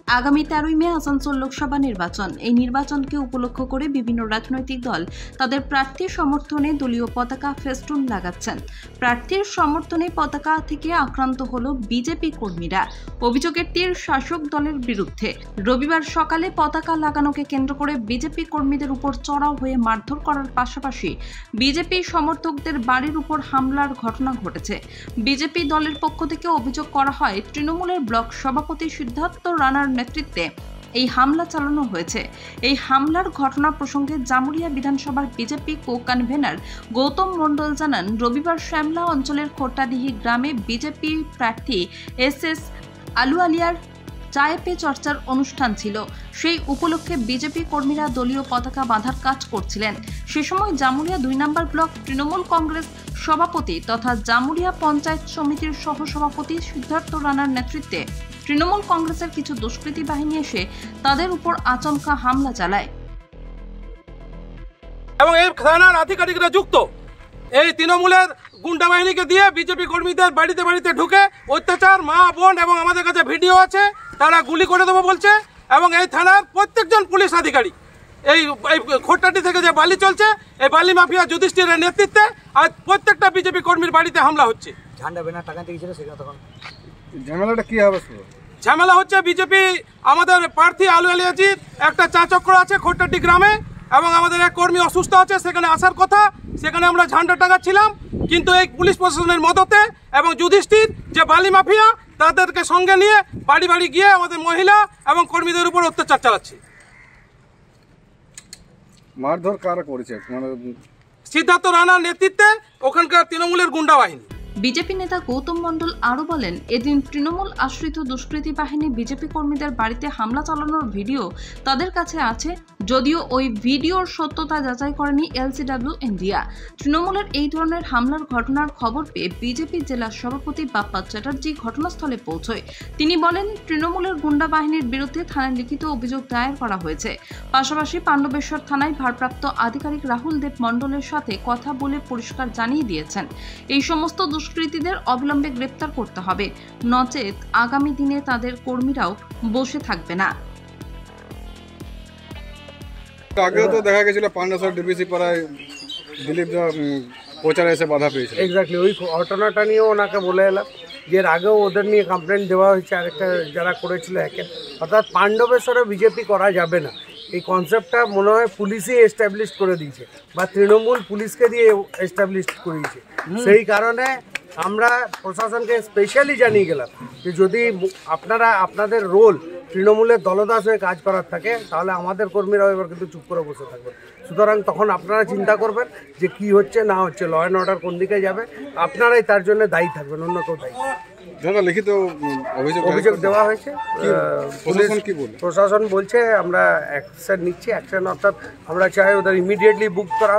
আগামী 13 মে আসানসোল লোকসভা নির্বাচন। এই নির্বাচনকে উপলক্ষ করে বিভিন্ন রাজনৈতিক দল তাদের প্রার্থীর সমর্থনে দলীয় পতাকা ফেস্টুন লাগাচ্ছেন। প্রার্থীর সমর্থনে পতাকা থেকে আক্রান্ত হল বিজেপি কর্মীরা। অভিযোগের তীর শাসক দলের বিরুদ্ধে। রবিবার সকালে পতাকা লাগানোকে কেন্দ্র করে বিজেপি কর্মীদের উপর চড়াও হয়ে মারধর করার পাশাপাশি বিজেপি সমর্থকদের বাড়ির উপর হামলার ঘটনা ঘটেছে। বিজেপি দলের পক্ষ থেকে অভিযোগ করা হয়, তৃণমূলের ব্লক সভাপতি সিদ্ধার্থ রানার নেতৃত্বে এই হামলা চালানো হয়েছে। এই হামলার ঘটনা প্রসঙ্গে জামুরিয়া বিধানসভার বিজেপি কো কনভেনার গৌতম মণ্ডল জানান, রবিবার শ্যামলা অঞ্চলের খোট্টাডিহি গ্রামে বিজেপি প্রার্থী এস আলুওয়ালিয়ার চায়ে পে চর্চার অনুষ্ঠান ছিল। সেই উপলক্ষে বিজেপি কর্মীরা দলীয় পতাকা বাঁধার কাজ করছিলেন। সে সময় জামুরিয়া 2 নম্বর ব্লক তৃণমূল কংগ্রেস সভাপতি তথা জামুরিয়া পঞ্চায়েত সমিতির সহসভাপতি সিদ্ধার্থ রানার নেতৃত্বে তৃণমূল কংগ্রেসের কিছু দুষ্কৃতী বাহিনী এসে তাদের উপর আচমকা হামলা চালায় এবং এই থানার আধিকারিকরা যুক্ত এই তৃণমূলের গুন্ডা বাহিনীকে দিয়ে বিজেপি কর্মীদের বাড়িতে বাড়িতে ঢুকে অত্যাচার, মা বোন এবং আমাদের কাছে ভিডিও আছে, তারা গুলি করে দেবো বলছে। এবং এই থানার প্রত্যেকজন পুলিশ আধিকারিক এই খোট্টাটি থেকে যে বালি চলছে, এই বালি মাফিয়া যুধিষ্ঠিরের নেতৃত্বে আজ প্রত্যেকটা বিজেপি কর্মীর বাড়িতে হামলা হচ্ছে। ঝান্ডা বেনার টাকা দিয়েছিল সেখানে তখন ঝামেলাটা কি হবে? ঝামেলা হচ্ছে বিজেপি আমাদের প্রার্থী আলুওয়ালিয়াজির একটা চা চক্র আছে খোট্টাটি গ্রামে এবং আমাদের এক কর্মী অসুস্থ আছে, সেখানে আসার কথা, সেখানে আমরা ঝান্ডা টাঙাচ্ছিলাম, কিন্তু এই পুলিশ প্রশাসনের মদতে এবং যুধিষ্ঠির যে বালি মাফিয়া তাদেরকে সঙ্গে নিয়ে বাড়ি বাড়ি গিয়ে আমাদের মহিলা এবং কর্মীদের উপর অত্যাচার চালাচ্ছে। মারধর কারা করেছে? সিদ্ধার্থ রানার নেতৃত্বে ওখানকার তৃণমূলের গুন্ডা বাহিনী। বিজেপি নেতা গৌতম মণ্ডল আরও বলেন, এদিন তৃণমূল আশ্রিত দুষ্কৃতী বাহিনী বিজেপি কর্মীদের বাড়িতে হামলা চালানোর ভিডিও তাদের কাছে আছে, যদিও ওই ভিডিওর সত্যতা যাচাই করেনি এলসিডব্লিউ ইন্ডিয়া। তৃণমূলের এই ধরনের হামলার ঘটনার খবর পেয়ে বিজেপি জেলা সভাপতি বাপ্পা চ্যাটার্জি ঘটনাস্থলে পৌঁছয়। তিনি বলেন, তৃণমূলের গুন্ডা বাহিনীর বিরুদ্ধে থানায় লিখিত অভিযোগ দায়ের করা হয়েছে। পাশাপাশি পাণ্ডবেশ্বর থানায় ভারপ্রাপ্ত আধিকারিক রাহুল দেব মণ্ডলের সাথে কথা বলে পরিষ্কার জানিয়ে দিয়েছেন, এই সমস্ত দুষ্কৃতীদের অবিলম্বে গ্রেপ্তার করতে হবে, নচেত আগামী দিনে তাদের কর্মীরাও বসে থাকবে না। আগেও তো দেখা গেছিল পান্ডেশ্বর ডিবিসি পাড়ায় দিলীপ প্রচারে এসে বাধা পেয়েছিল। এক্স্যাক্টলি ওই ঘটনাটা নিয়েও ওনাকে বলে এলাম যে এর আগেও ওদের নিয়ে কমপ্লেন দেওয়া হয়েছে আরেকটা যারা করেছিল একে, অর্থাৎ পাণ্ডবেশ্বরে বিজেপি করা যাবে না এই কনসেপ্টটা মনে হয় পুলিশই এস্টাবলিশ করে দিয়েছে বা তৃণমূল পুলিশকে দিয়ে এস্টাবলিশ করিয়েছে। সেই কারণে আমরা প্রশাসনকে স্পেশালি জানিয়ে গেলাম যে যদি আপনাদের রোল তৃণমূলের দলদাস হয়ে কাজ করার থাকে তাহলে আমাদের কর্মীরাও এবার কিন্তু চুপ করে বসে থাকবে। সুতরাং তখন আপনারা চিন্তা করবেন যে কি হচ্ছে না হচ্ছে, ল অ্যান্ড অর্ডার কোন দিকে যাবে, আপনারাই তার জন্য দায়ী থাকবেন, অন্য কেউ দায়ী। লিখিত অভিযোগ দেওয়া হয়েছে। প্রশাসন বলছে আমরা অ্যাকশন নিচ্ছি। অ্যাকশন অর্থাৎ আমরা চাই ওদের ইমিডিয়েটলি বুক করা,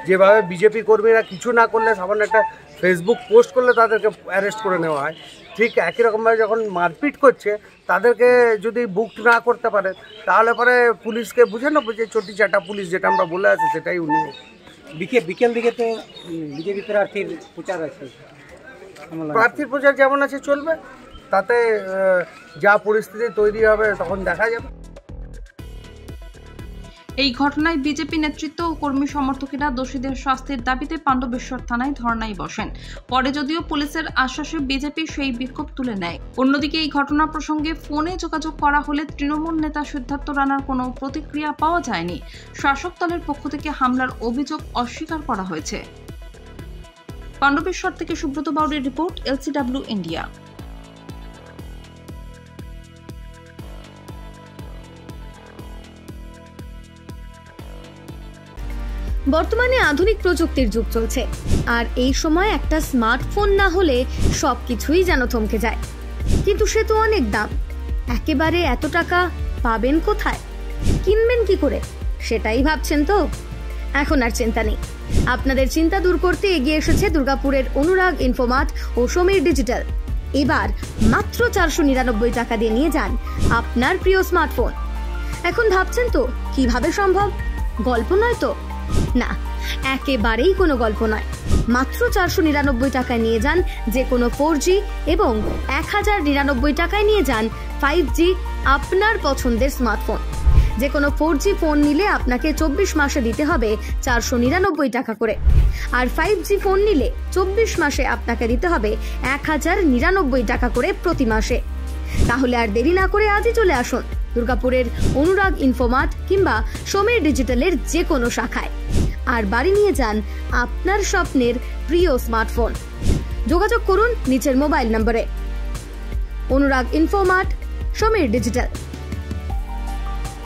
যেভাবে বিজেপি কর্মীরা কিছু না করলে সামান্য একটা ফেসবুক পোস্ট করলে তাদেরকে অ্যারেস্ট করে নেওয়া হয়, ঠিক একই রকমভাবে যখন মারপিট করছে তাদেরকে যদি বুক না করতে পারে তাহলে পরে পুলিশকে বুঝে নেবো যে চটি চাটা পুলিশ যেটা আমরা বলে আছি সেটাই উনি। বিকেল দিকে তো বিজেপি প্রার্থীর প্রচার আছে, প্রার্থীর প্রচার যেমন আছে চলবে, তাতে যা পরিস্থিতি তৈরি হবে তখন দেখা যাবে। এই ঘটনায় বিজেপি নেতৃত্ব ও কর্মী সমর্থকেরা দোষীদের শাস্তির দাবিতে পাণ্ডবেশ্বর থানায় ধর্নায় বসেন। পরে যদিও পুলিশের আশ্বাসে বিজেপি সেই বিক্ষোভ তুলে নেয়। অন্যদিকে এই ঘটনা প্রসঙ্গে ফোনে যোগাযোগ করা হলে তৃণমূল নেতা সিদ্ধার্থ রানার কোনো প্রতিক্রিয়া পাওয়া যায়নি। শাসক দলের পক্ষ থেকে হামলার অভিযোগ অস্বীকার করা হয়েছে। পাণ্ডবেশ্বর থেকে সুব্রত বাউরির রিপোর্ট, এলসিডব্লিউ ইন্ডিয়া। বর্তমানে আধুনিক প্রযুক্তির যুগ চলছে, আর এই সময় একটা স্মার্টফোন না হলে সবকিছুই যেন থমকে যায়। কিন্তু সে তো অনেক দাম, একেবারে এত টাকা পাবেন কোথায়, কিনবেন কি করে, সেটাই ভাবছেন তো? এখন আর চিন্তা নেই, আপনাদের চিন্তা দূর করতে এগিয়ে এসেছে দুর্গাপুরের অনুরাগ ইনফোমার্ট ও সমীর ডিজিটাল। এবার মাত্র 499 টাকা দিয়ে নিয়ে যান আপনার প্রিয় স্মার্টফোন। এখন ভাবছেন তো কিভাবে সম্ভব, গল্প নয় তো? না, একেবারেই কোনো গল্প নয়। মাত্র 499 টাকায় নিয়ে যান যে কোনো 4G এবং 1099 টাকায় নিয়ে যান 5G আপনার পছন্দের স্মার্টফোন। যে কোনো 4G ফোন নিলে আপনাকে 24 মাসে দিতে হবে 499 টাকা করে, আর 5G ফোন নিলে 24 মাসে আপনাকে দিতে হবে 1099 টাকা করে প্রতি মাসে। তাহলে আর দেরি না করে আজই চলে আসুন দুর্গাপুরের অনুরাগ ইনফোমার্ট কিংবা সমীর ডিজিটালের যে কোনো শাখায়, আর বাড়ি নিয়ে যান আপনার স্বপ্নের প্রিয় স্মার্টফোন। যোগাযোগ করুন নিচের মোবাইল নম্বরে। অনুরাগ ইনফোমার্ট, সমীর ডিজিটাল।